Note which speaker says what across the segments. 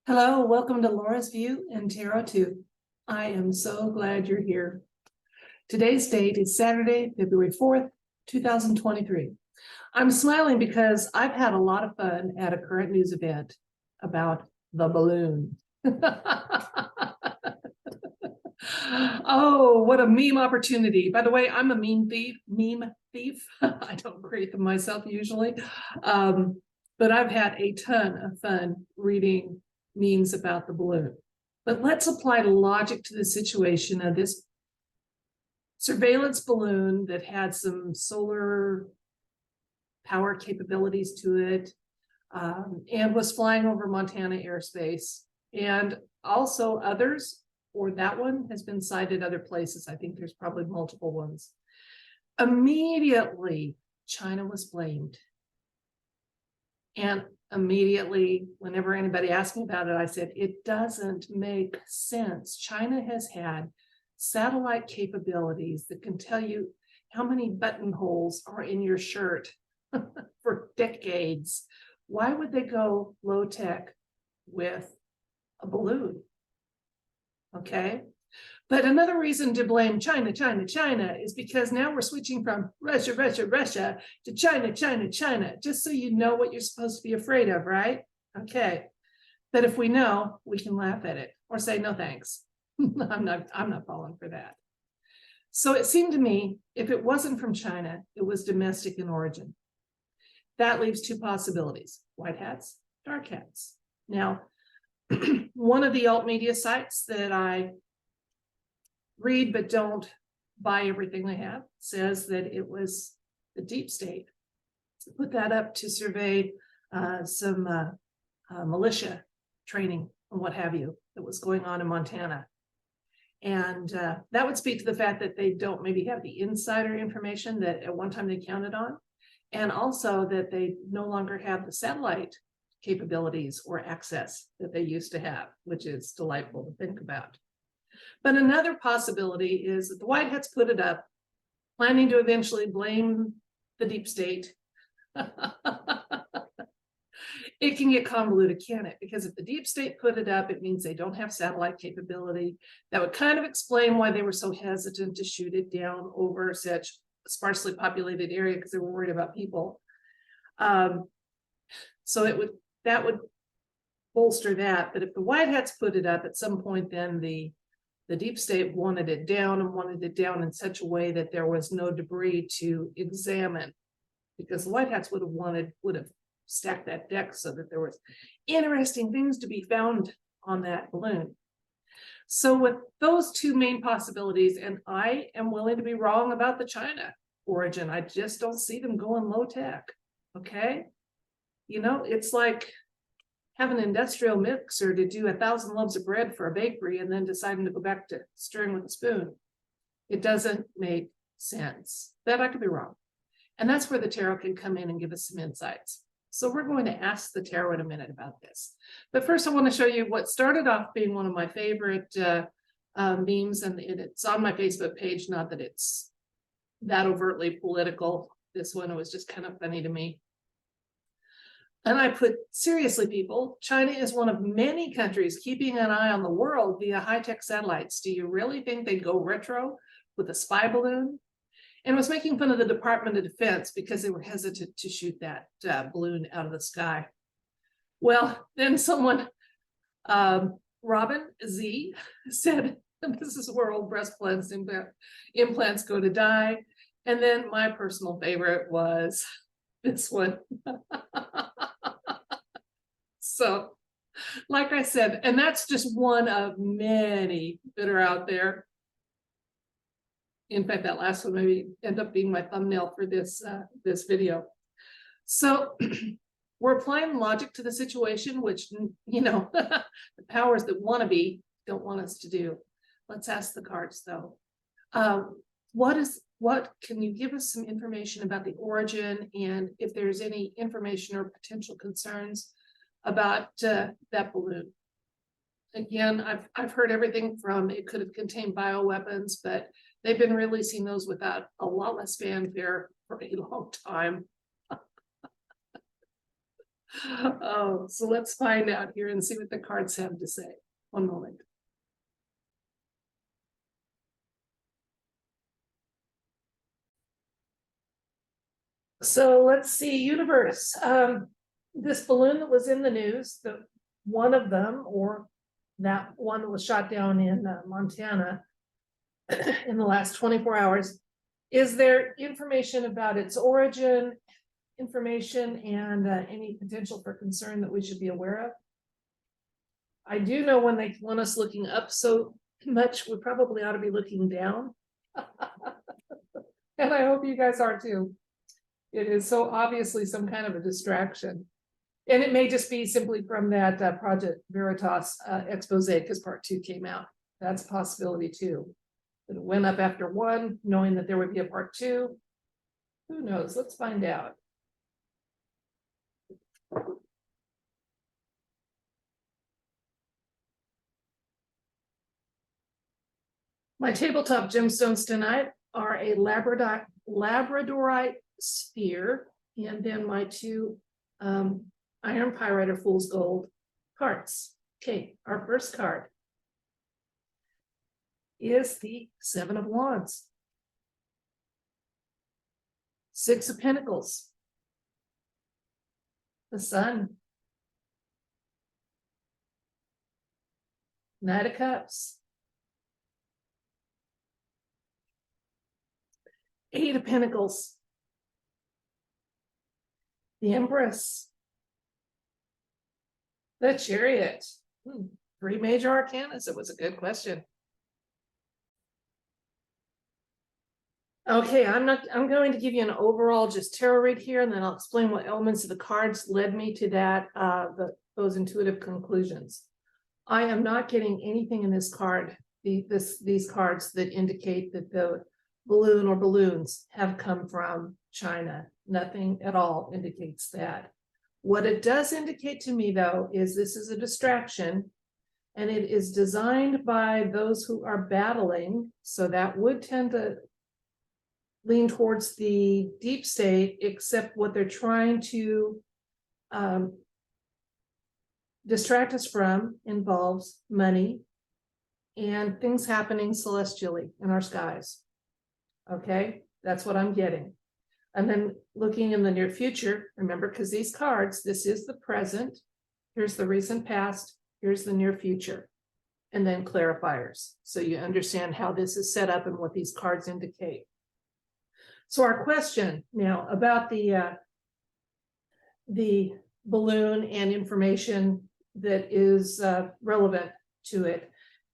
Speaker 1: Hello, welcome to Laura's View and Tarot 2. I am so glad you're here. Today's date is Saturday, February 4th, 2023. I'm smiling because I've had a lot of fun at a current news event about the balloon. Oh, what a meme opportunity. By the way, I'm a meme thief. I don't create them myself usually. But I've had a ton of fun reading memes about the balloon. But let's apply logic to the situation of this surveillance balloon that had some solar power capabilities to it, and was flying over Montana airspace. And also others, or that one has been sighted other places. I think there's probably multiple ones. Immediately, China was blamed. And immediately, whenever anybody asked me about it, I said, it doesn't make sense. China has had satellite capabilities that can tell you how many buttonholes are in your shirt for decades. Why would they go low tech with a balloon? Okay. But another reason to blame China is because now we're switching from Russia to China, just so you know what you're supposed to be afraid of, right? Okay. But if we know, we can laugh at it or say, no, thanks. I'm not falling for that. So it seemed to me, if it wasn't from China, it was domestic in origin. That leaves two possibilities: white hats, dark hats. Now, one of the alt media sites that I read but don't buy everything they have says that it was the deep state put that up to survey some militia training and what have you that was going on in Montana. And that would speak to the fact that they don't maybe have the insider information that at one time they counted on, and also that they no longer have the satellite capabilities or access that they used to have, which is delightful to think about. But another possibility is that the white hats put it up, planning to eventually blame the deep state. It can get convoluted, can it? Because if the deep state put it up, it means they don't have satellite capability. That would kind of explain why they were so hesitant to shoot it down over such a sparsely populated area, because they were worried about people. So that would bolster that. But if the white hats put it up at some point, then the deep state wanted it down and wanted it down in such a way that there was no debris to examine, because the white hats would have stacked that deck so that there was interesting things to be found on that balloon. So with those two main possibilities, and I am willing to be wrong about the China origin, I just don't see them going low tech. Okay. You know, it's like have an industrial mixer to do 1,000 loaves of bread for a bakery and then deciding to go back to stirring with a spoon. It doesn't make sense. That I could be wrong. And that's where the tarot can come in and give us some insights. So we're going to ask the tarot in a minute about this. But first, I want to show you what started off being one of my favorite memes, and it's on my Facebook page. Not that it's that overtly political. This one, it was just kind of funny to me. And I put, seriously, people, China is one of many countries keeping an eye on the world via high-tech satellites. Do you really think they'd go retro with a spy balloon? And was making fun of the Department of Defense because they were hesitant to shoot that balloon out of the sky. Well, then someone, Robin Z, said, this is where old breast implants go to die. And then my personal favorite was this one. So, like I said, and that's just one of many that are out there. In fact, that last one maybe end up being my thumbnail for this video. So we're applying logic to the situation, which, you know, the powers that want to be don't want us to do. Let's ask the cards, though. What can you give us some information about the origin, and if there's any information or potential concerns about that balloon? Again, I've heard everything from it could have contained bioweapons, but they've been releasing those without a lot less fanfare for a long time. Oh, so let's find out here and see what the cards have to say. One moment. So let's see, universe. This balloon that was in the news, the one of them, or that one that was shot down in Montana in the last 24 hours. Is there information about its origin, information, and any potential for concern that we should be aware of? I do know when they want us looking up so much, we probably ought to be looking down. And I hope you guys are too. It is so obviously some kind of a distraction. And it may just be simply from that Project Veritas expose, because part 2 came out. That's a possibility too. But it went up after 1, knowing that there would be a part 2. Who knows? Let's find out. My tabletop gemstones tonight are a Labradorite sphere, and then my 2 iron pyrite or fool's gold cards. Okay, our first card is the 7 of Wands, 6 of Pentacles, the Sun, Knight of Cups, 8 of Pentacles, the Empress, the Chariot. 3 major arcana. So it was a good question. Okay, I'm going to give you an overall just tarot read here, and then I'll explain what elements of the cards led me to that, those intuitive conclusions. I am not getting anything in this card, these cards that indicate that the balloon or balloons have come from China. Nothing at all indicates that. What it does indicate to me, though, is this is a distraction, and it is designed by those who are battling. So that would tend to lean towards the deep state, except what they're trying to distract us from involves money and things happening celestially in our skies. Okay, that's what I'm getting. And then looking in the near future, remember, because these cards, this is the present, here's the recent past, here's the near future, and then clarifiers. So you understand how this is set up and what these cards indicate. So our question now about the balloon and information that is relevant to it.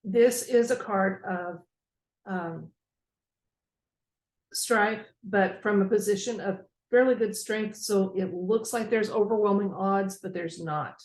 Speaker 1: This is a card of strife, but from a position of fairly good strength. So it looks like there's overwhelming odds, but there's not.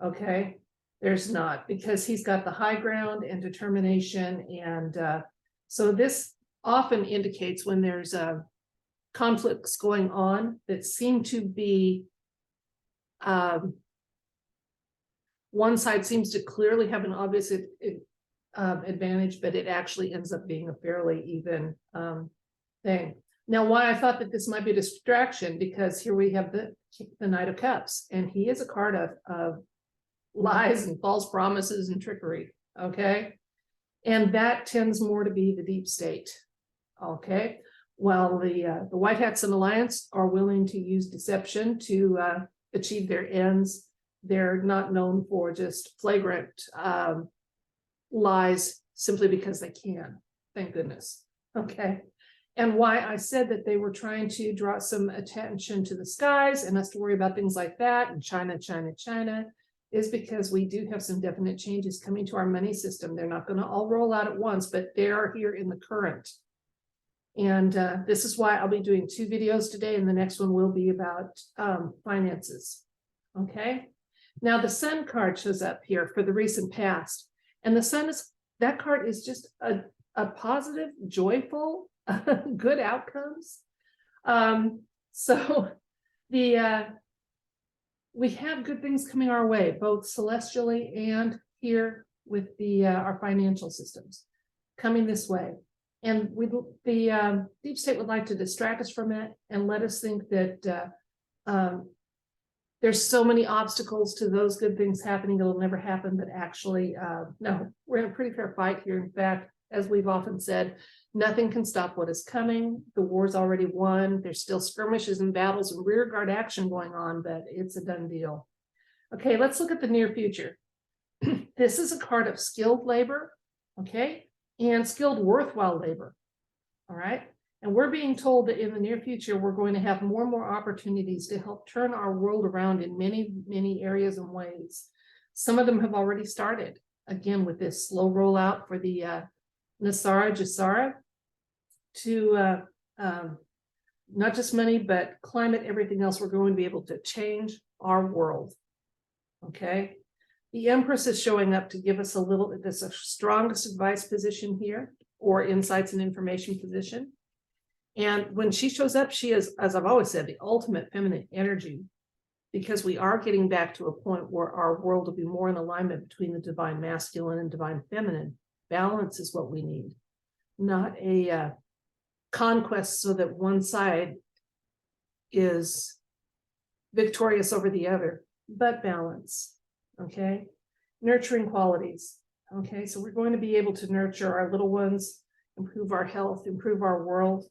Speaker 1: Okay, there's not, because he's got the high ground and determination. And so this often indicates when there's conflicts going on that seem to be one side seems to clearly have an obvious advantage, but it actually ends up being a fairly even thing. Now, why I thought that this might be a distraction, because here we have the Knight of Cups, and he is a card of lies and false promises and trickery. Okay, and that tends more to be the deep state. Okay, while the White Hats and Alliance are willing to use deception to achieve their ends, they're not known for just flagrant lies simply because they can. Thank goodness. Okay. And why I said that they were trying to draw some attention to the skies and us to worry about things like that, and China, is because we do have some definite changes coming to our money system. They're not going to all roll out at once, but they are here in the current. And this is why I'll be doing 2 videos today, and the next one will be about finances. Okay. Now the Sun card shows up here for the recent past, and the Sun is, that card is just a positive, joyful, good outcomes. So the we have good things coming our way, both celestially and here with the our financial systems coming this way. And the deep state would like to distract us from it and let us think that There's so many obstacles to those good things happening. It'll never happen, but actually, no, we're in a pretty fair fight here. In fact, as we've often said, nothing can stop what is coming. The war's already won. There's still skirmishes and battles and rearguard action going on, but it's a done deal. Okay, let's look at the near future. This is a card of skilled labor, okay, and skilled worthwhile labor, all right? And we're being told that in the near future, we're going to have more and more opportunities to help turn our world around in many, many areas and ways. Some of them have already started, again, with this slow rollout for the Nasara Jasara to not just money, but climate, everything else. We're going to be able to change our world, okay? The Empress is showing up to give us a little, this is strongest advice position here, or insights and information position. And when she shows up, she is, as I've always said, the ultimate feminine energy, because we are getting back to a point where our world will be more in alignment between the divine masculine and divine feminine. Balance is what we need, not a conquest so that one side is victorious over the other, but balance, okay? Nurturing qualities, okay? So we're going to be able to nurture our little ones, improve our health, improve our world.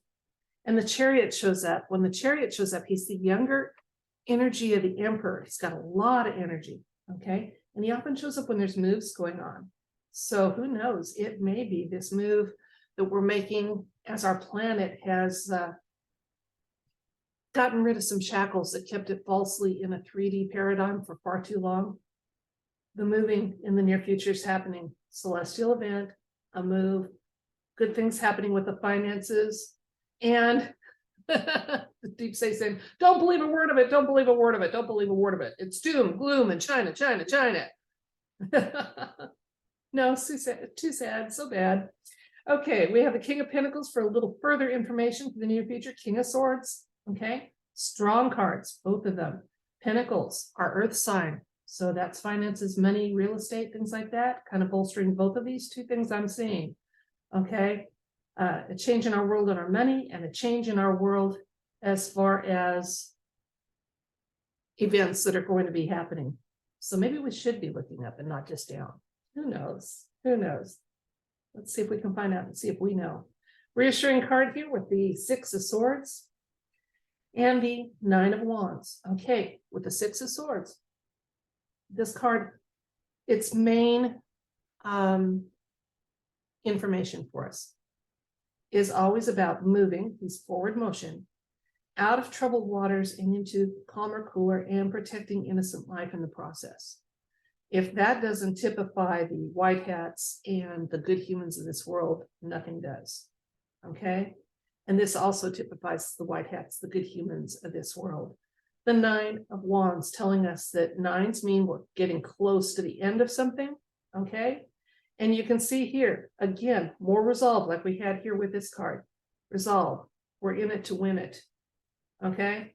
Speaker 1: And the Chariot shows up. When the Chariot shows up, he's the younger energy of the Emperor. He's got a lot of energy, okay? And he often shows up when there's moves going on. So who knows? It may be this move that we're making as our planet has gotten rid of some shackles that kept it falsely in a 3D paradigm for far too long. The moving in the near future is happening. Celestial event, a move, good things happening with the finances. And the deep state saying, don't believe a word of it, don't believe a word of it, don't believe a word of it. It's doom, gloom, and China, China, China. No, too sad, so bad. Okay, we have the King of Pentacles for a little further information for the near future. King of Swords, okay? Strong cards, both of them. Pentacles, our earth sign. So that's finances, money, real estate, things like that, kind of bolstering both of these two things I'm seeing, okay? A change in our world and our money, and a change in our world as far as events that are going to be happening. So maybe we should be looking up and not just down. Who knows? Who knows? Let's see if we can find out and see if we know. Reassuring card here with the Six of Swords and the Nine of Wands. Okay, with the Six of Swords, this card, its main information for us is always about moving, these forward motion, out of troubled waters and into calmer, cooler, and protecting innocent life in the process. If that doesn't typify the white hats and the good humans of this world, nothing does, okay? And this also typifies the white hats, the good humans of this world. The Nine of Wands telling us that nines mean we're getting close to the end of something, okay? And you can see here, again, more resolve like we had here with this card. Resolve, we're in it to win it, okay?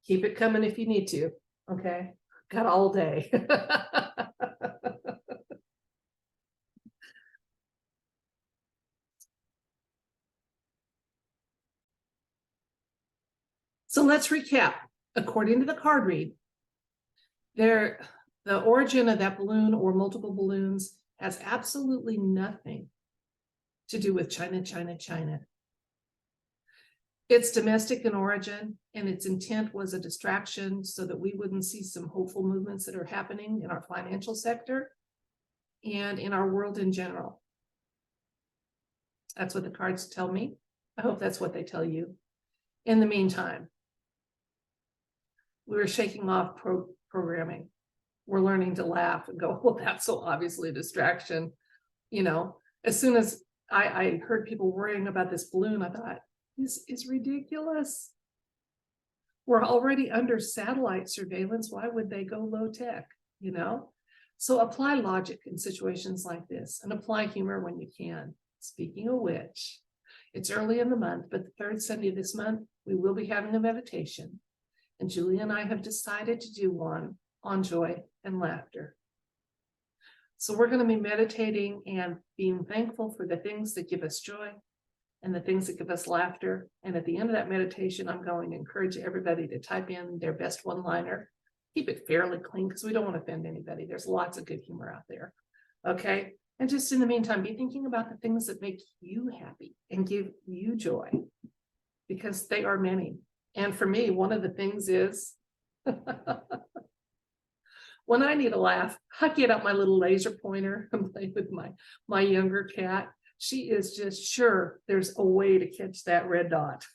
Speaker 1: Keep it coming if you need to, okay? Got all day. So let's recap. According to the card read, the origin of that balloon or multiple balloons has absolutely nothing to do with China, China, China. It's domestic in origin, and its intent was a distraction so that we wouldn't see some hopeful movements that are happening in our financial sector and in our world in general. That's what the cards tell me. I hope that's what they tell you. In the meantime, we were shaking off programming. We're learning to laugh and go, well, that's so obviously a distraction. You know, as soon as I heard people worrying about this balloon, I thought, this is ridiculous. We're already under satellite surveillance. Why would they go low tech, you know? So apply logic in situations like this and apply humor when you can. Speaking of which, it's early in the month, but the third Sunday of this month, we will be having a meditation. And Julie and I have decided to do one on joy and laughter. So we're going to be meditating and being thankful for the things that give us joy and the things that give us laughter. And at the end of that meditation, I'm going to encourage everybody to type in their best one-liner Keep it fairly clean because we don't want to offend anybody. There's lots of good humor out there. Okay. And just in the meantime, be thinking about the things that make you happy and give you joy, because they are many. And for me, one of the things is when I need a laugh, I get out my little laser pointer and play with my younger cat. She is just sure there's a way to catch that red dot.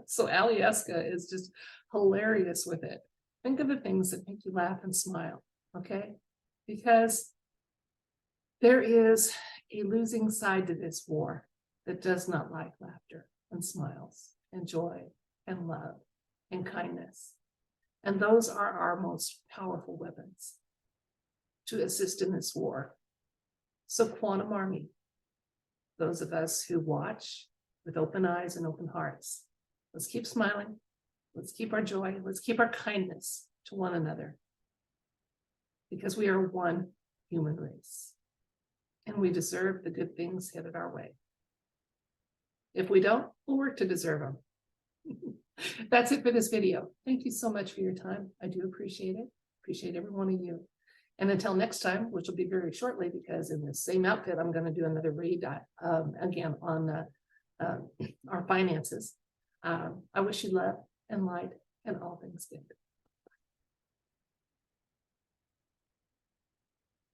Speaker 1: So Alieska is just hilarious with it. Think of the things that make you laugh and smile, okay? Because there is a losing side to this war that does not like laughter and smiles and joy and love and kindness. And those are our most powerful weapons to assist in this war. So Quantum Army, those of us who watch with open eyes and open hearts, let's keep smiling. Let's keep our joy. Let's keep our kindness to one another, because we are one human race and we deserve the good things headed our way. If we don't, we'll work to deserve them. That's it for this video. Thank you so much for your time. I do appreciate it. Appreciate every one of you. And until next time, which will be very shortly, because in the same outfit, I'm going to do another read again on our finances. I wish you love and light and all things good.